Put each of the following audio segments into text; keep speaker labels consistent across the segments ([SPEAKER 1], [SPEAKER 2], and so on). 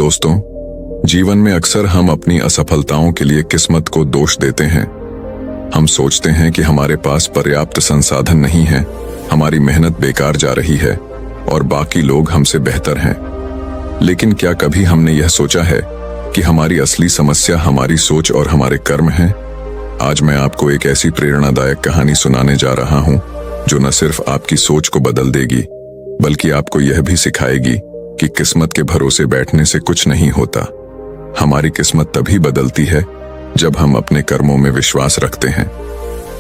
[SPEAKER 1] दोस्तों, जीवन में अक्सर हम अपनी असफलताओं के लिए किस्मत को दोष देते हैं। हम सोचते हैं कि हमारे पास पर्याप्त संसाधन नहीं है, हमारी मेहनत बेकार जा रही है और बाकी लोग हमसे बेहतर हैं। लेकिन क्या कभी हमने यह सोचा है कि हमारी असली समस्या हमारी सोच और हमारे कर्म हैं? आज मैं आपको एक ऐसी प्रेरणादायक कहानी सुनाने जा रहा हूं जो न सिर्फ आपकी सोच को बदल देगी, बल्कि आपको यह भी सिखाएगी कि किस्मत के भरोसे बैठने से कुछ नहीं होता। हमारी किस्मत तभी बदलती है जब हम अपने कर्मों में विश्वास रखते हैं।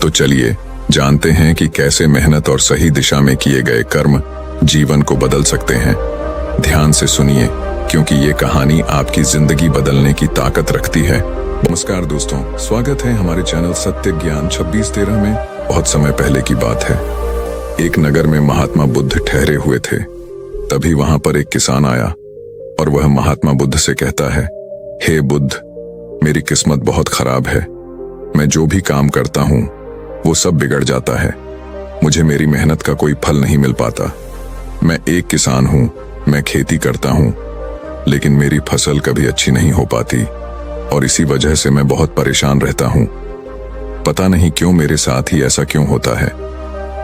[SPEAKER 1] तो चलिए जानते हैं कि कैसे मेहनत और सही दिशा में किए गए कर्म जीवन को बदल सकते हैं। ध्यान से सुनिए, क्योंकि ये कहानी आपकी जिंदगी बदलने की ताकत रखती है। नमस्कार दोस्तों, स्वागत है हमारे चैनल सत्य ज्ञान 2613 में। बहुत समय पहले की बात है, एक नगर में महात्मा बुद्ध ठहरे हुए थे। तभी वहां पर एक किसान आया और वह महात्मा बुद्ध से कहता है, हे बुद्ध, मेरी किस्मत बहुत खराब है। मैं जो भी काम करता हूं वो सब बिगड़ जाता है। मुझे मेरी मेहनत का कोई फल नहीं मिल पाता। मैं एक किसान हूं, मैं खेती करता हूं, लेकिन मेरी फसल कभी अच्छी नहीं हो पाती और इसी वजह से मैं बहुत परेशान रहता हूं। पता नहीं क्यों मेरे साथ ही ऐसा क्यों होता है।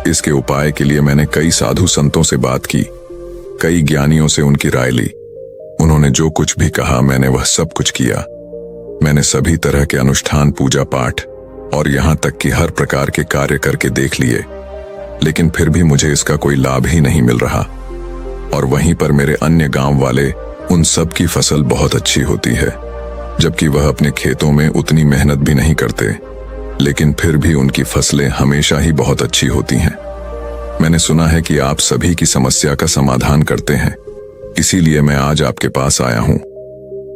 [SPEAKER 1] इसके उपाय के लिए मैंने कई साधु संतों से बात की, कई ज्ञानियों से उनकी राय ली। उन्होंने जो कुछ भी कहा मैंने वह सब कुछ किया। मैंने सभी तरह के अनुष्ठान, पूजा पाठ और यहां तक कि हर प्रकार के कार्य करके देख लिए, लेकिन फिर भी मुझे इसका कोई लाभ ही नहीं मिल रहा। और वहीं पर मेरे अन्य गांव वाले, उन सब की फसल बहुत अच्छी होती है, जबकि वह अपने खेतों में उतनी मेहनत भी नहीं करते, लेकिन फिर भी उनकी फसलें हमेशा ही बहुत अच्छी होती हैं। मैंने सुना है कि आप सभी की समस्या का समाधान करते हैं, इसीलिए मैं आज आपके पास आया हूं।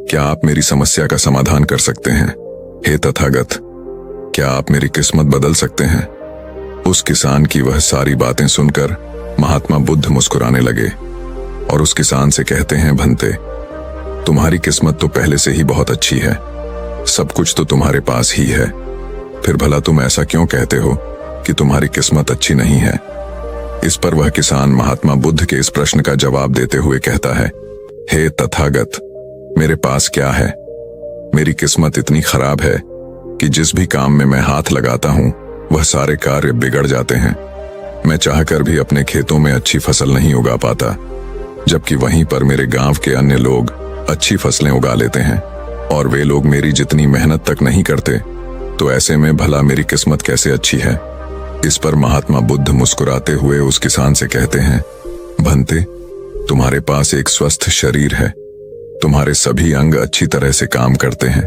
[SPEAKER 1] क्या आप मेरी समस्या का समाधान कर सकते हैं? हे तथागत, क्या आप मेरी किस्मत बदल सकते हैं? उस किसान की वह सारी बातें सुनकर महात्मा बुद्ध मुस्कुराने लगे और उस किसान से कहते हैं, भंते, तुम्हारी किस्मत तो पहले से ही बहुत अच्छी है, सब कुछ तो तुम्हारे पास ही है, फिर भला तुम ऐसा क्यों कहते हो कि तुम्हारी किस्मत अच्छी नहीं है? इस पर वह किसान महात्मा बुद्ध के इस प्रश्न का जवाब देते हुए कहता है, हे तथागत, मेरे पास क्या है? मेरी किस्मत इतनी खराब है कि जिस भी काम में मैं हाथ लगाता हूं वह सारे कार्य बिगड़ जाते हैं। मैं चाहकर भी अपने खेतों में अच्छी फसल नहीं उगा पाता, जबकि वहीं पर मेरे गांव के अन्य लोग अच्छी फसलें उगा लेते हैं और वे लोग मेरी जितनी मेहनत तक नहीं करते। तो ऐसे में भला मेरी किस्मत कैसे अच्छी है? इस पर महात्मा बुद्ध मुस्कुराते हुए उस किसान से कहते हैं, भंते, तुम्हारे पास एक स्वस्थ शरीर है, तुम्हारे सभी अंग अच्छी तरह से काम करते हैं,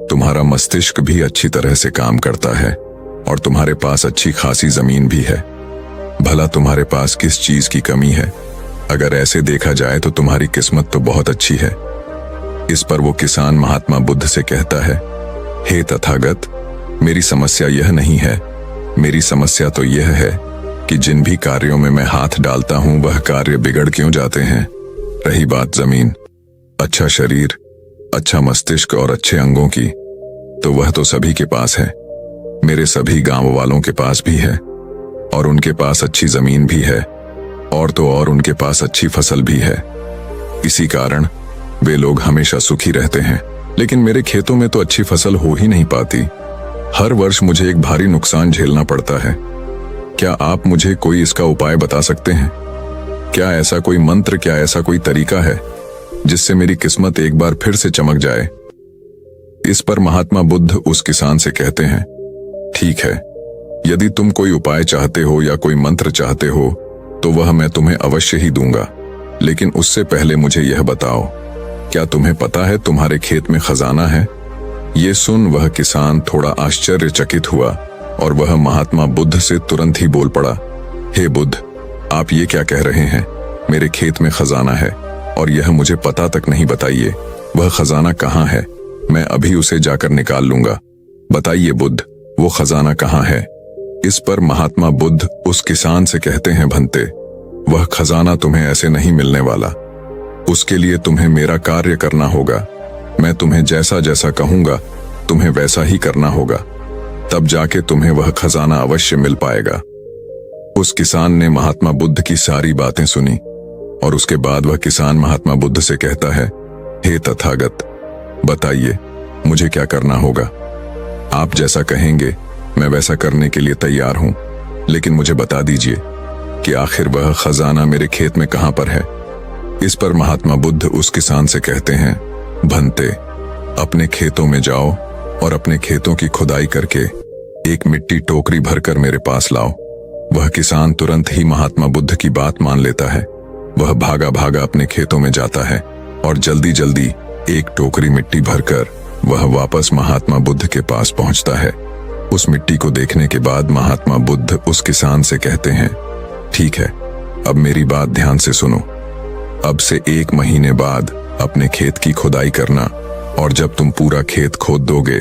[SPEAKER 1] तुम्हारा मस्तिष्क भी अच्छी तरह से काम करता है और तुम्हारे पास अच्छी खासी जमीन भी है। भला तुम्हारे पास किस चीज की कमी है? अगर ऐसे देखा जाए तो तुम्हारी किस्मत तो बहुत अच्छी है। इस पर वो किसान महात्मा बुद्ध से कहता है, हे तथागत, मेरी समस्या यह नहीं है। मेरी समस्या तो यह है कि जिन भी कार्यों में मैं हाथ डालता हूं वह कार्य बिगड़ क्यों जाते हैं। रही बात जमीन, अच्छा शरीर, अच्छा मस्तिष्क और अच्छे अंगों की, तो वह तो सभी के पास है। मेरे सभी गांव वालों के पास भी है और उनके पास अच्छी जमीन भी है और तो और उनके पास अच्छी फसल भी है। इसी कारण वे लोग हमेशा सुखी रहते हैं। लेकिन मेरे खेतों में तो अच्छी फसल हो ही नहीं पाती। हर वर्ष मुझे एक भारी नुकसान झेलना पड़ता है। क्या आप मुझे कोई इसका उपाय बता सकते हैं? क्या ऐसा कोई मंत्र, क्या ऐसा कोई तरीका है जिससे मेरी किस्मत एक बार फिर से चमक जाए? इस पर महात्मा बुद्ध उस किसान से कहते हैं, ठीक है, यदि तुम कोई उपाय चाहते हो या कोई मंत्र चाहते हो तो वह मैं तुम्हें अवश्य ही दूंगा। लेकिन उससे पहले मुझे यह बताओ, क्या तुम्हें पता है तुम्हारे खेत में खजाना है? ये सुन वह किसान थोड़ा आश्चर्यचकित हुआ और वह महात्मा बुद्ध से तुरंत ही बोल पड़ा, हे बुद्ध, आप ये क्या कह रहे हैं? मेरे खेत में खजाना है और यह मुझे पता तक नहीं। बताइए, वह खजाना कहाँ है? मैं अभी उसे जाकर निकाल लूंगा। बताइए बुद्ध, वो खजाना कहाँ है? इस पर महात्मा बुद्ध उस किसान से कहते हैं, भंते, वह खजाना तुम्हें ऐसे नहीं मिलने वाला। उसके लिए तुम्हें मेरा कार्य करना होगा। मैं तुम्हें जैसा जैसा कहूंगा तुम्हें वैसा ही करना होगा, तब जाके तुम्हें वह खजाना अवश्य मिल पाएगा। उस किसान ने महात्मा बुद्ध की सारी बातें सुनी और उसके बाद वह किसान महात्मा बुद्ध से कहता है, हे तथागत, बताइए मुझे क्या करना होगा। आप जैसा कहेंगे मैं वैसा करने के लिए तैयार हूं, लेकिन मुझे बता दीजिए कि आखिर वह खजाना मेरे खेत में कहां पर है। इस पर महात्मा बुद्ध उस किसान से कहते हैं, भंते, अपने खेतों में जाओ और अपने खेतों की खुदाई करके एक मिट्टी टोकरी भरकर मेरे पास लाओ। वह किसान तुरंत ही महात्मा बुद्ध की बात मान लेता है। वह भागा भागा अपने खेतों में जाता है और जल्दी जल्दी एक टोकरी मिट्टी भरकर वह वापस महात्मा बुद्ध के पास पहुंचता है। उस मिट्टी को देखने के बाद महात्मा बुद्ध उस किसान से कहते हैं, ठीक है, अब मेरी बात ध्यान से सुनो। अब से 1 महीने बाद अपने खेत की खुदाई करना, और जब तुम पूरा खेत खोद दोगे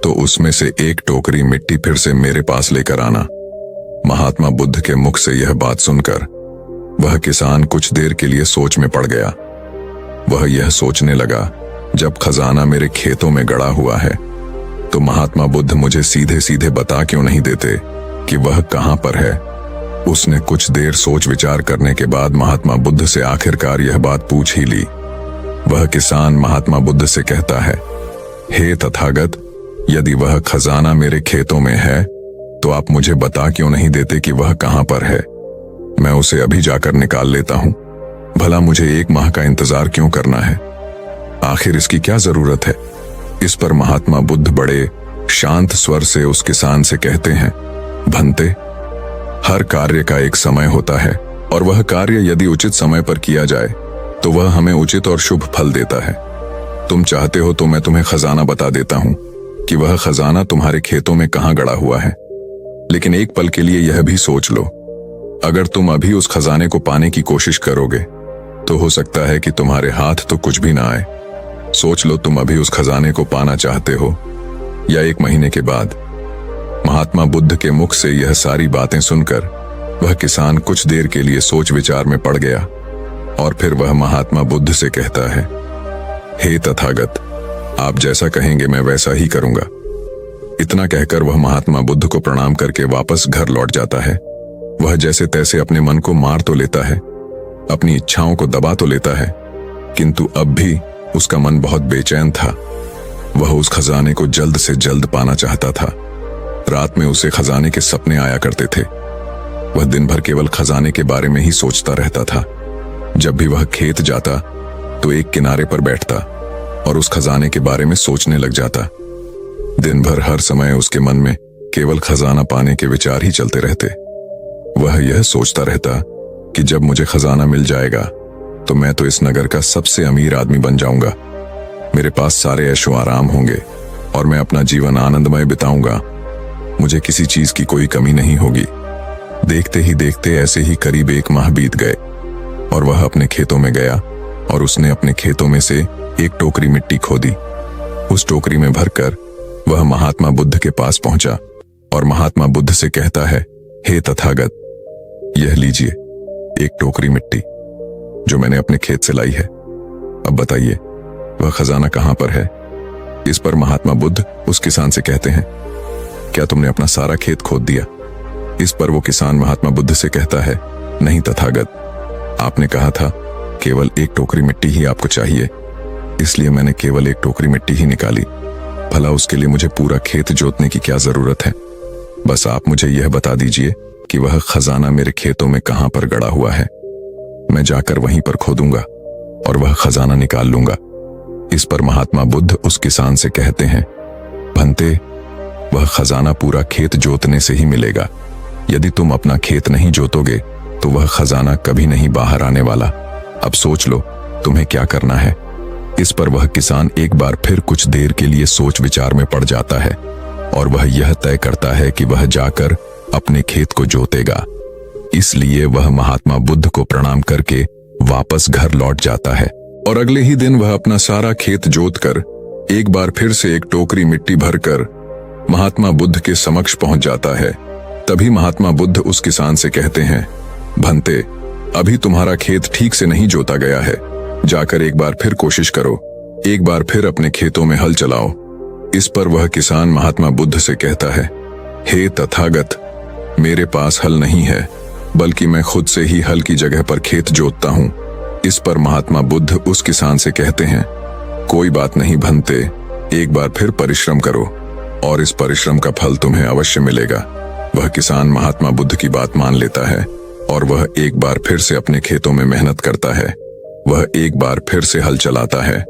[SPEAKER 1] तो उसमें से एक टोकरी मिट्टी फिर से मेरे पास लेकर आना। महात्मा बुद्ध के मुख से यह बात सुनकर वह किसान कुछ देर के लिए सोच में पड़ गया। वह यह सोचने लगा, जब खजाना मेरे खेतों में गड़ा हुआ है तो महात्मा बुद्ध मुझे सीधे सीधे बता क्यों नहीं देते कि वह कहां पर है। उसने कुछ देर सोच विचार करने के बाद महात्मा बुद्ध से आखिरकार यह बात पूछ ही ली। वह किसान महात्मा बुद्ध से कहता है, हे तथागत, यदि वह खजाना मेरे खेतों में है तो आप मुझे बता क्यों नहीं देते कि वह कहां पर है। मैं उसे अभी जाकर निकाल लेता हूं। भला मुझे 1 माह का इंतजार क्यों करना है? आखिर इसकी क्या जरूरत है? इस पर महात्मा बुद्ध बड़े शांत स्वर से उस किसान से कहते हैं, भंते, हर कार्य का एक समय होता है और वह कार्य यदि उचित समय पर किया जाए तो वह हमें उचित और शुभ फल देता है। तुम चाहते हो तो मैं तुम्हें खजाना बता देता हूं कि वह खजाना तुम्हारे खेतों में कहां गड़ा हुआ है। लेकिन एक पल के लिए यह भी सोच लो, अगर तुम अभी उस खजाने को पाने की कोशिश करोगे तो हो सकता है कि तुम्हारे हाथ तो कुछ भी ना आए। सोच लो, तुम अभी उस खजाने को पाना चाहते हो या 1 महीने के बाद। महात्मा बुद्ध के मुख से यह सारी बातें सुनकर वह किसान कुछ देर के लिए सोच विचार में पड़ गया और फिर वह महात्मा बुद्ध से कहता है, हे तथागत, आप जैसा कहेंगे मैं वैसा ही करूंगा। इतना कहकर वह महात्मा बुद्ध को प्रणाम करके वापस घर लौट जाता है। वह जैसे तैसे अपने मन को मार तो लेता है, अपनी इच्छाओं को दबा तो लेता है, किंतु अब भी उसका मन बहुत बेचैन था। वह उस खजाने को जल्द से जल्द पाना चाहता था। रात में उसे खजाने के सपने आया करते थे। वह दिन भर केवल खजाने के बारे में ही सोचता रहता था। जब भी वह खेत जाता तो एक किनारे पर बैठता और उस खजाने के बारे में सोचने लग जाता। दिन भर हर समय उसके मन में केवल खजाना पाने के विचार ही चलते रहते। वह यह सोचता रहता कि जब मुझे खजाना मिल जाएगा तो मैं तो इस नगर का सबसे अमीर आदमी बन जाऊंगा। मेरे पास सारे ऐशो आराम होंगे और मैं अपना जीवन आनंदमय बिताऊंगा। मुझे किसी चीज की कोई कमी नहीं होगी। देखते ही देखते ऐसे ही करीब 1 माह बीत गए और वह अपने खेतों में गया और उसने अपने खेतों में से एक टोकरी मिट्टी खोदी। उस टोकरी में भरकर वह महात्मा बुद्ध के पास पहुंचा और महात्मा बुद्ध से कहता है, हे तथागत, यह लीजिए एक टोकरी मिट्टी जो मैंने अपने खेत से लाई है। अब बताइए वह खजाना कहां पर है। इस पर महात्मा बुद्ध उस किसान से कहते हैं, क्या तुमने अपना सारा खेत खोद दिया? इस पर वो किसान महात्मा बुद्ध से कहता है, नहीं तथागत, आपने कहा था केवल एक टोकरी मिट्टी ही आपको चाहिए, इसलिए मैंने केवल एक टोकरी मिट्टी ही निकाली। भला उसके लिए मुझे पूरा खेत जोतने की क्या जरूरत है? बस आप मुझे यह बता दीजिए कि वह खजाना मेरे खेतों में कहां पर गड़ा हुआ है। मैं जाकर वहीं पर खोदूंगा और वह खजाना निकाल लूंगा। इस पर महात्मा बुद्ध उस किसान से कहते हैं, भंते, वह खजाना पूरा खेत जोतने से ही मिलेगा। यदि तुम अपना खेत नहीं जोतोगे तो वह खजाना कभी नहीं बाहर आने वाला। अब सोच लो तुम्हें क्या करना है। इस पर वह किसान एक बार फिर कुछ देर के लिए सोच विचार में पड़ जाता है और वह यह तय करता है कि वह जाकर अपने खेत को जोतेगा। इसलिए वह महात्मा बुद्ध को प्रणाम करके वापस घर लौट जाता है और अगले ही दिन वह अपना सारा खेत जोतकर एक बार फिर से एक टोकरी मिट्टी भरकर महात्मा बुद्ध के समक्ष पहुंच जाता है। तभी महात्मा बुद्ध उस किसान से कहते हैं, भंते, अभी तुम्हारा खेत ठीक से नहीं जोता गया है। जाकर एक बार फिर कोशिश करो, एक बार फिर अपने खेतों में हल चलाओ। इस पर वह किसान महात्मा बुद्ध से कहता है, हे तथागत, मेरे पास हल नहीं है, बल्कि मैं खुद से ही हल की जगह पर खेत जोतता हूं। इस पर महात्मा बुद्ध उस किसान से कहते हैं, कोई बात नहीं भंते, एक बार फिर परिश्रम करो और इस परिश्रम का फल तुम्हें अवश्य मिलेगा। वह किसान महात्मा बुद्ध की बात मान लेता है और वह एक बार फिर से अपने खेतों में मेहनत करता है। वह एक बार फिर से हल चलाता है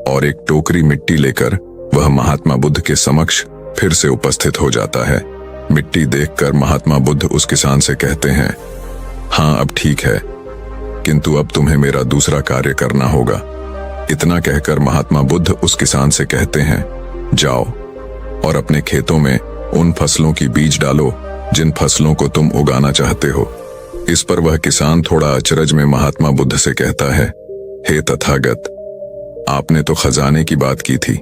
[SPEAKER 1] और एक टोकरी मिट्टी लेकर वह महात्मा बुद्ध के समक्ष फिर से उपस्थित हो जाता है। मिट्टी देखकर महात्मा बुद्ध उस किसान से कहते हैं, हाँ अब ठीक है, किंतु अब तुम्हें मेरा दूसरा कार्य करना होगा। इतना कहकर महात्मा बुद्ध उस किसान से कहते हैं, जाओ और अपने खेतों में उन फसलों की बीज डालो जिन फसलों को तुम उगाना चाहते हो। इस पर वह किसान थोड़ा अचरज में महात्मा बुद्ध से कहता है, हे तथागत, आपने तो खजाने की बात की थी,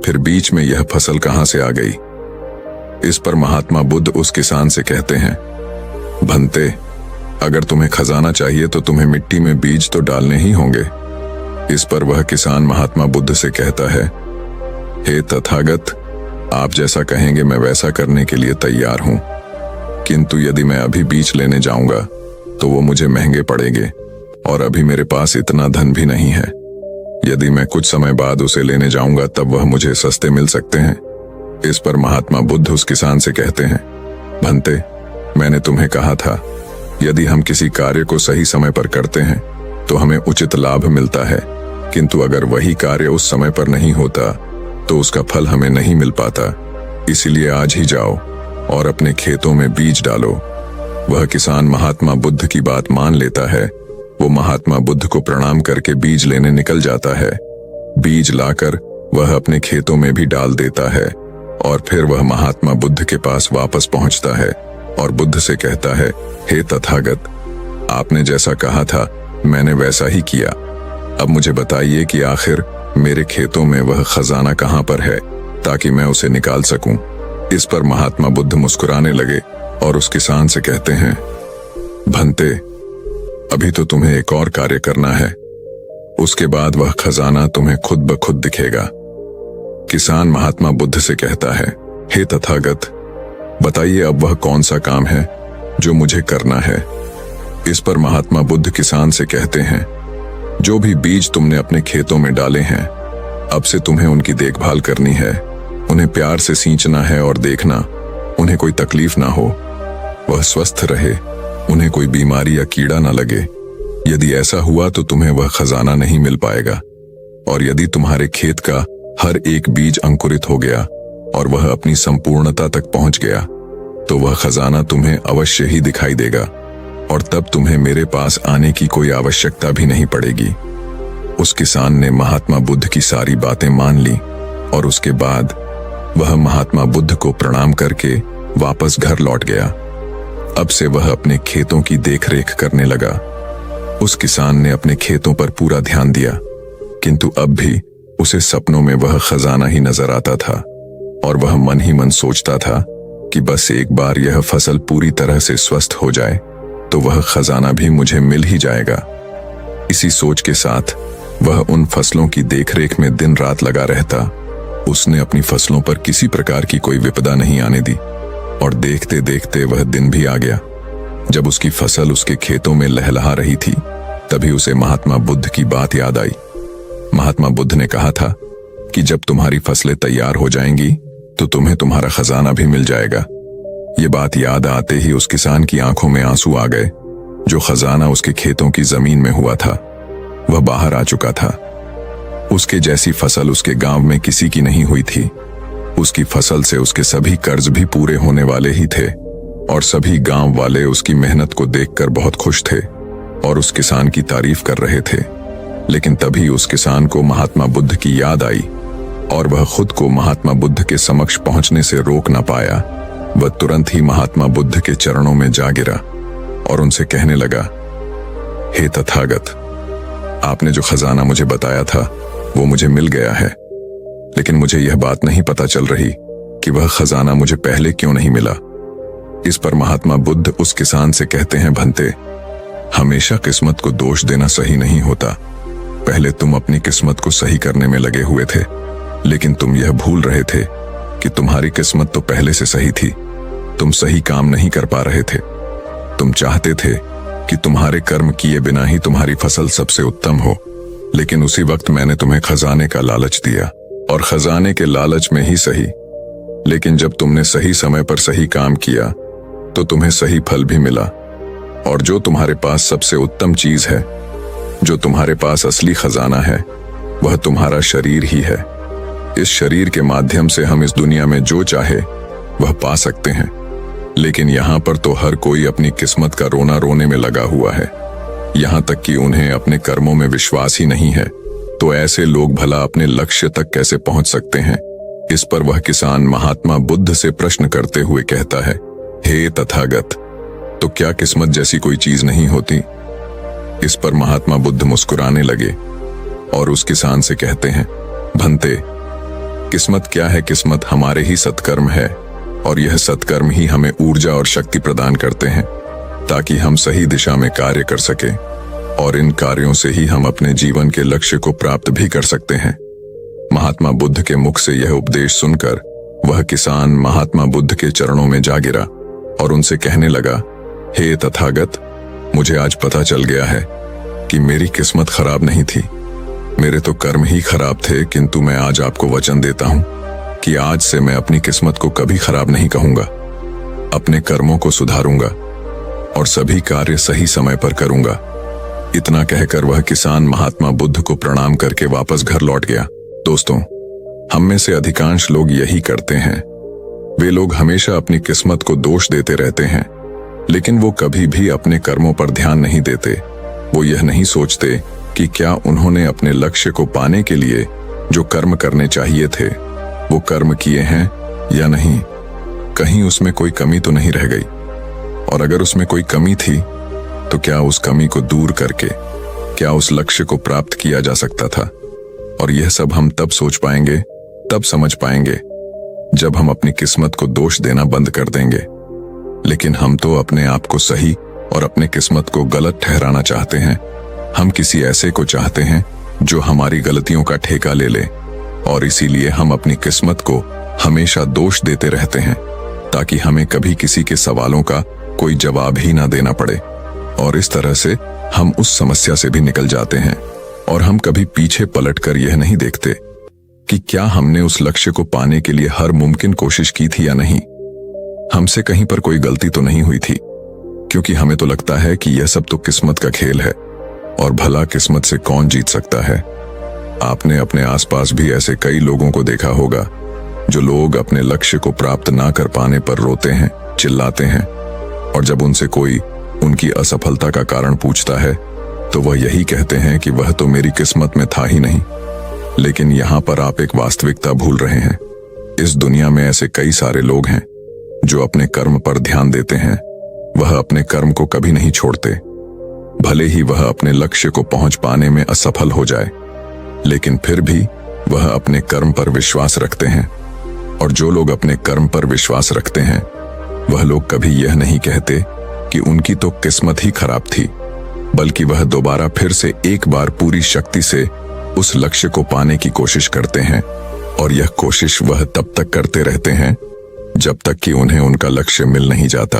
[SPEAKER 1] फिर बीच में यह फसल कहां से आ गई? इस पर महात्मा बुद्ध उस किसान से कहते हैं, भंते, अगर तुम्हें खजाना चाहिए तो तुम्हें मिट्टी में बीज तो डालने ही होंगे। इस पर वह किसान महात्मा बुद्ध से कहता है, हे तथागत, आप जैसा कहेंगे मैं वैसा करने के लिए तैयार हूं, किंतु यदि मैं अभी बीज लेने जाऊंगा तो वो मुझे महंगे पड़ेंगे और अभी मेरे पास इतना धन भी नहीं है। यदि मैं कुछ समय बाद उसे लेने जाऊंगा तब वह मुझे सस्ते मिल सकते हैं। इस पर महात्मा बुद्ध उस किसान से कहते हैं, भंते, मैंने तुम्हें कहा था, यदि हम किसी कार्य को सही समय पर करते हैं तो हमें उचित लाभ मिलता है, किंतु अगर वही कार्य उस समय पर नहीं होता तो उसका फल हमें नहीं मिल पाता। इसीलिए आज ही जाओ और अपने खेतों में बीज डालो। वह किसान महात्मा बुद्ध की बात मान लेता है। वो महात्मा बुद्ध को प्रणाम करके बीज लेने निकल जाता है। बीज लाकर वह अपने खेतों में भी डाल देता है और फिर वह महात्मा बुद्ध के पास वापस पहुंचता है और बुद्ध से कहता है, हे तथागत, आपने जैसा कहा था मैंने वैसा ही किया। अब मुझे बताइए कि आखिर मेरे खेतों में वह खजाना कहां पर है ताकि मैं उसे निकाल सकूं। इस पर महात्मा बुद्ध मुस्कुराने लगे और उस किसान से कहते हैं, भंते, अभी तो तुम्हें एक और कार्य करना है, उसके बाद वह खजाना तुम्हें खुद ब खुद दिखेगा। किसान महात्मा बुद्ध से कहता है, हे तथागत, बताइए अब वह कौन सा काम है जो मुझे करना है। इस पर महात्मा बुद्ध किसान से कहते हैं, जो भी बीज तुमने अपने खेतों में डाले हैं, अब से तुम्हें उनकी देखभाल करनी है। उन्हें प्यार से सींचना है और देखना उन्हें कोई तकलीफ ना हो, वह स्वस्थ रहे, उन्हें कोई बीमारी या कीड़ा ना लगे। यदि ऐसा हुआ तो तुम्हें वह खजाना नहीं मिल पाएगा, और यदि तुम्हारे खेत का हर एक बीज अंकुरित हो गया और वह अपनी संपूर्णता तक पहुंच गया तो वह खजाना तुम्हें अवश्य ही दिखाई देगा और तब तुम्हें मेरे पास आने की कोई आवश्यकता भी नहीं पड़ेगी। उस किसान ने महात्मा बुद्ध की सारी बातें मान ली और उसके बाद वह महात्मा बुद्ध को प्रणाम करके वापस घर लौट गया। अब से वह अपने खेतों की देखरेख करने लगा। उस किसान ने अपने खेतों पर पूरा ध्यान दिया, किंतु अब भी उसे सपनों में वह खजाना ही नजर आता था और वह मन ही मन सोचता था कि बस एक बार यह फसल पूरी तरह से स्वस्थ हो जाए तो वह खजाना भी मुझे मिल ही जाएगा। इसी सोच के साथ वह उन फसलों की देखरेख में दिन रात लगा रहता। उसने अपनी फसलों पर किसी प्रकार की कोई विपदा नहीं आने दी और देखते देखते वह दिन भी आ गया। जब उसकी फसल उसके खेतों में लहलहा रही थी तभी उसे महात्मा बुद्ध की बात याद आई। महात्मा बुद्ध ने कहा था कि जब तुम्हारी फसलें तैयार हो जाएंगी तो तुम्हें तुम्हारा खजाना भी मिल जाएगा। ये बात याद आते ही उस किसान की आंखों में आंसू आ गए। जो खजाना उसके खेतों की जमीन में हुआ था वह बाहर आ चुका था। उसके जैसी फसल उसके गांव में किसी की नहीं हुई थी। उसकी फसल से उसके सभी कर्ज भी पूरे होने वाले ही थे और सभी गांव वाले उसकी मेहनत को देखकर बहुत खुश थे और उस किसान की तारीफ कर रहे थे। लेकिन तभी उस किसान को महात्मा बुद्ध की याद आई और वह खुद को महात्मा बुद्ध के समक्ष पहुंचने से रोक न पाया। वह तुरंत ही महात्मा बुद्ध के चरणों में जा गिरा और उनसे कहने लगा, हे तथागत, आपने जो खजाना मुझे बताया था वो मुझे मिल गया है, लेकिन मुझे यह बात नहीं पता चल रही कि वह खजाना मुझे पहले क्यों नहीं मिला। इस पर महात्मा बुद्ध उस किसान से कहते हैं, भंते, हमेशा किस्मत को दोष देना सही नहीं होता। पहले तुम अपनी किस्मत को सही करने में लगे हुए थे, लेकिन तुम यह भूल रहे थे कि तुम्हारी किस्मत तो पहले से सही थी। तुम सही काम नहीं कर पा रहे थे। तुम चाहते थे कि तुम्हारे कर्म किए बिना ही तुम्हारी फसल सबसे उत्तम हो, लेकिन उसी वक्त मैंने तुम्हें खजाने का लालच दिया, और खजाने के लालच में ही सही, लेकिन जब तुमने सही समय पर सही काम किया तो तुम्हें सही फल भी मिला। और जो तुम्हारे पास सबसे उत्तम चीज है, जो तुम्हारे पास असली खजाना है, वह तुम्हारा शरीर ही है। इस शरीर के माध्यम से हम इस दुनिया में जो चाहे वह पा सकते हैं, लेकिन यहाँ पर तो हर कोई अपनी किस्मत का रोना रोने में लगा हुआ है, यहाँ तक कि उन्हें अपने कर्मों में विश्वास ही नहीं है। तो ऐसे लोग भला अपने लक्ष्य तक कैसे पहुंच सकते हैं? इस पर वह किसान महात्मा बुद्ध से प्रश्न करते हुए कहता है, हे तथागत, तो क्या किस्मत जैसी कोई चीज नहीं होती? इस पर महात्मा बुद्ध मुस्कुराने लगे और उस किसान से कहते हैं, भंते, किस्मत क्या है? किस्मत हमारे ही सत्कर्म है, और यह सत्कर्म ही हमें ऊर्जा और शक्ति प्रदान करते हैं ताकि हम सही दिशा में कार्य कर सके, और इन कार्यों से ही हम अपने जीवन के लक्ष्य को प्राप्त भी कर सकते हैं। महात्मा बुद्ध के मुख से यह उपदेश सुनकर वह किसान महात्मा बुद्ध के चरणों में जा गिरा और उनसे कहने लगा, हे तथागत, मुझे आज पता चल गया है कि मेरी किस्मत खराब नहीं थी, मेरे तो कर्म ही खराब थे, किंतु मैं आज आपको वचन देता हूं कि आज से मैं अपनी किस्मत को कभी खराब नहीं कहूंगा, अपने कर्मों को सुधारूंगा और सभी कार्य सही समय पर करूंगा। इतना कहकर वह किसान महात्मा बुद्ध को प्रणाम करके वापस घर लौट गया। दोस्तों, हम में से अधिकांश लोग यही करते हैं। वे लोग हमेशा अपनी किस्मत को दोष देते रहते हैं, लेकिन वो कभी भी अपने कर्मों पर ध्यान नहीं देते। वो यह नहीं सोचते कि क्या उन्होंने अपने लक्ष्य को पाने के लिए जो कर्म करने चाहिए थे वो कर्म किए हैं या नहीं, कहीं उसमें कोई कमी तो नहीं रह गई, और अगर उसमें कोई कमी थी तो क्या उस कमी को दूर करके क्या उस लक्ष्य को प्राप्त किया जा सकता था। और यह सब हम तब सोच पाएंगे, तब समझ पाएंगे जब हम अपनी किस्मत को दोष देना बंद कर देंगे। लेकिन हम तो अपने आप को सही और अपने किस्मत को गलत ठहराना चाहते हैं। हम किसी ऐसे को चाहते हैं जो हमारी गलतियों का ठेका ले ले, और इसीलिए हम अपनी किस्मत को हमेशा दोष देते रहते हैं ताकि हमें कभी किसी के सवालों का कोई जवाब ही ना देना पड़े। और इस तरह से हम उस समस्या से भी निकल जाते हैं, और हम कभी पीछे पलटकर यह नहीं देखते कि क्या हमने उस लक्ष्य को पाने के लिए हर मुमकिन कोशिश की थी या नहीं। हमसे कहीं पर कोई गलती तो नहीं हुई थी, क्योंकि हमें तो लगता है कि यह सब तो किस्मत का खेल है, और भला किस्मत से कौन जीत सकता है। आपने अपने आसपास भी ऐसे कई लोगों को देखा होगा जो लोग अपने लक्ष्य को प्राप्त ना कर पाने पर रोते हैं, चिल्लाते हैं, और जब उनसे कोई उनकी असफलता का कारण पूछता है तो वह यही कहते हैं कि वह तो मेरी किस्मत में था ही नहीं। लेकिन यहाँ पर आप एक वास्तविकता भूल रहे हैं। इस दुनिया में ऐसे कई सारे लोग हैं जो अपने कर्म पर ध्यान देते हैं। वह अपने कर्म को कभी नहीं छोड़ते, भले ही वह अपने लक्ष्य को पहुंच पाने में असफल हो जाए, लेकिन फिर भी वह अपने कर्म पर विश्वास रखते हैं। और जो लोग अपने कर्म पर विश्वास रखते हैं वह लोग कभी यह नहीं कहते कि उनकी तो किस्मत ही खराब थी, बल्कि वह दोबारा फिर से एक बार पूरी शक्ति से उस लक्ष्य को पाने की कोशिश करते हैं। और यह कोशिश वह तब तक करते रहते हैं जब तक कि उन्हें उनका लक्ष्य मिल नहीं जाता।